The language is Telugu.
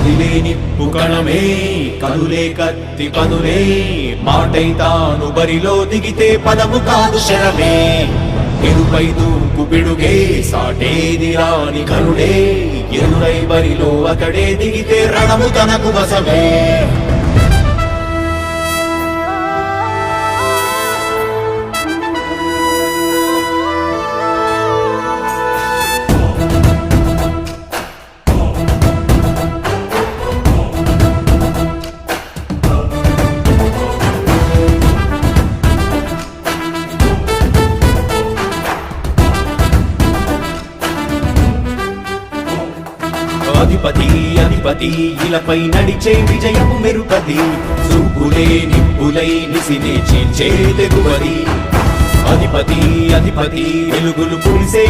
కదిలే నిప్పు కణమే కదులే కత్తి పదులే మాటై తాను బరిలో దిగితే పదము కాదు శరమే ఎరుపై దూకు పిడుగే సాటేది రాని కరుడే ఎరురై బరిలో అతడే దిగితే రణము తనకు వశమే అధిపతి అధిపతి ఇలపై నడిచే విజయము మెరుపతి చూపులే నిప్పులై నిసినే చీల్చే తెగువది అధిపతి అధిపతి వెలుగులు పులిసే